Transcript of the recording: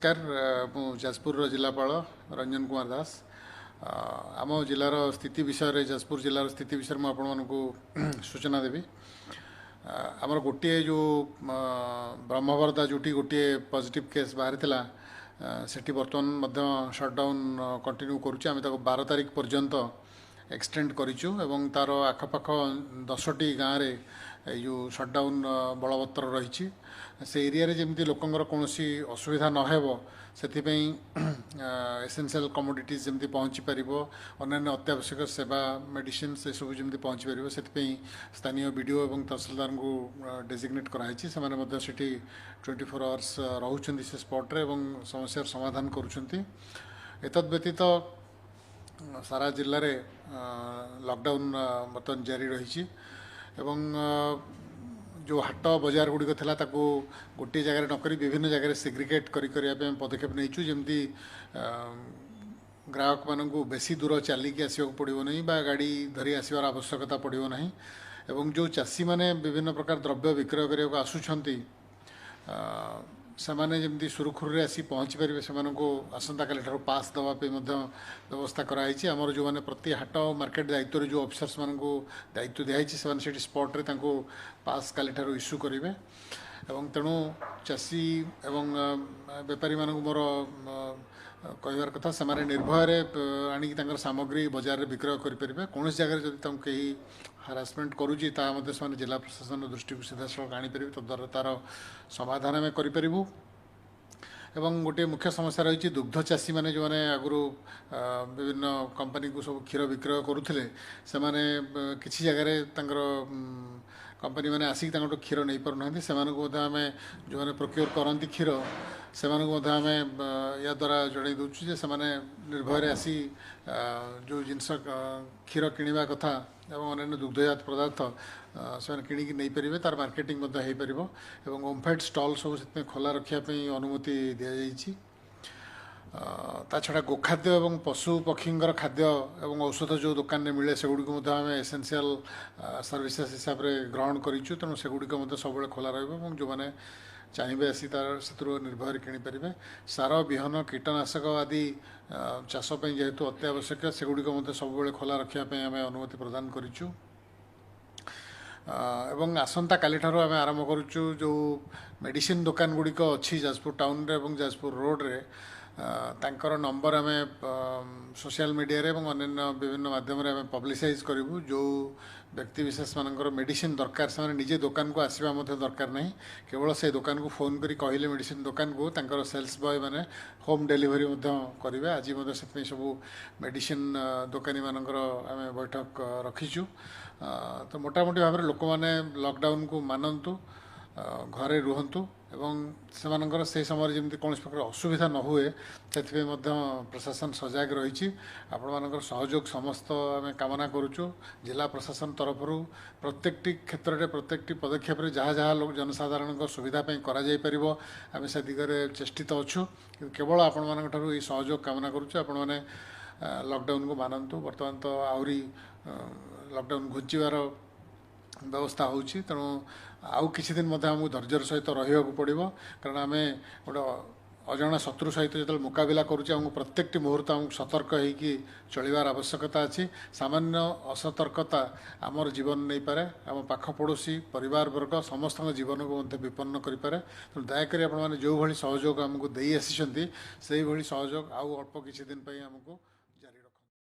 मु जाजपुर जिलापाल रंजन कुमार दास आम जिलार स्थिति विषय जाजपुर जिलार स्थिति विषय मुझे आपण सूचना देवी आमर गोटे जो ब्रह्मवरदा जोटी गोटे पॉजिटिव केस बाहरी थिला सेठी बर्तमान शटडाउन कंटिन्यू करुचे आम 12 तारिख पर्यंत एक्सटेंड करिचु एवं तार आखपाख 10टी गाँव में जो शटडाउन बलवत्तर रही से एरिया रे जमी लोकंर कौन असुविधा नहेब से एसेंशियल कमोडिटीज जमी पहुँची पार अन्य अत्यावश्यक सेवा मेडिसिन से सब जमी पहुँची पार से स्थानीय बीडीओ और तहसीलदार को डेजिग्नेट कराई से 24 आवर्स रोच से स्पॉट रे समस्या समाधान करुँच एतद व्यतीत सारा जिले में लॉकडाउन बर्तमान जारी रही एवं जो हाट बजार गुड़िक था गोटे जगह नक विभिन्न जगह सेग्रिगेट करने पदक्षेप नहीं जमी ग्राहक मान बेसी दूर चलिकी आसवाक पड़ो नहीं गाड़ी धरी आसवार आवश्यकता पड़ो नहीं एवं जो चाषी मैंने विभिन्न प्रकार द्रव्य विक्रय करने को आसुंच सेमाने जमी सुरखुरी आसी पहुँची पारे से आसंता काली ठार पास दवाई व्यवस्था कराई आमर जो मैंने प्रति हाट मार्केट दायित्व जो ऑफिसर्स मान दायित्व दिखाई से स्पॉट रे पास काली ठार इश्यू करेंगे एवं तेणु चाषी एवं बेपारी मानक मोर कहबार कथा से निर्भय आणिक सामग्री बजार में विक्रय करेंगे कौन जगह जब कहीं हारासमेंट करुच्ची जिला प्रशासन दृष्टि को सीधा सड़क आनीपर तद्वारा तार समाधान आम करूँ एवं गोटे मुख्य समस्या रही दुग्ध चाषी मैंने जो मैंने आगु विभिन्न कंपनी को सब क्षीर विक्रय करुले से किसी जगह कंपनी मैंने आसिक क्षीर नहीं पारना आम जो मैंने प्रोक्योर करती क्षीर से आम या द्वारा जड़े दूचे से निर्भय आसी जो जिनस क्षीर किणवा कथा एवं अन्य दुग्धजात पदार्थ से किणिकी नहीं पारे तार मार्केटिंग हो पार एवं ओमफेड स्टल सब से खोला रखापी अनुमति दि जाइए ता छड़ा गोखाद्य एवं पशु पक्षीर खाद्य एवं औषध जो दुकान में मिले से गुड़िक आम एसेंशियल सर्विसेस हिसाब से ग्रहण करूँ तेणु से गुड़िक सब खोला रही जो मैंने चाहिए आसी तार से निर्भर किनीपर सार विहन कीटनाशक आदि चाषपाई जेहेतु अत्यावश्यक से गुड़िक सब खोला रखापी आम अनुमति प्रदान करूँ एवं आसंता काली ठार आम आरंभ करुचु जो मेडिसिन दुकान गुड़िक अच्छी जाजपुर टाउन रे एवं जाजपुर रोड रे तांकर नंबर आम सोशल मीडिया रे एवं अन्य विभिन्न माध्यम रे आम पब्लिसाइज करूँ जो व्यक्ति विशेष मानकर मेडिसिन दरकार से निजे दुकान को आसवा दरकार नहीं केवल से दुकान को फोन करी कहले मेडिसिन दुकान को तांकर सेल्स बॉय मैंने होम डिलीवरी करेंगे आज से सब मेडिसिन दुकानी मानकर आम बैठक रखीचु तो मोटामोटी भाव में लोक मैंने लॉकडाउन को मानतु घरे रुहतु एवं से समय जमी कौन प्रकार असुविधा न हुए से प्रशासन सजग रही आपण मान सहयोग समस्त आम कामना करुचु जिला प्रशासन तरफ प्रत्येक क्षेत्र में प्रत्येक पदक्षेप जहाँ जहाँ लोग जनसाधारण सुविधापी आम से दिगरे चेष्टित अच्छु केवल आपण मान सहयोग कामना करुचु आपण मैंने लॉकडाउन को मानतु बर्तमान तो आहरी लॉकडाउन घुंचार व्यवस्था होची तेणु आउ किसी दिन आमको धैर्यर सहित रहा पड़ो कारण आम गोटे अजणा शत्रु सहित जो मुकाबला करुचे आमको प्रत्येक मुहूर्त आमको सतर्क होगी चलवार आवश्यकता अच्छी सामान्य असतर्कता आमर जीवन नहीं पारे आम पाख पड़ोशी परिवार वर्ग समस्त जीवन को विपन्न करें तेणु दयाकोरी आपने जो भाई सहयोग आमको दे आसी से भाई सहयोग आउ अल्प किसी दिन आमको जारी रख।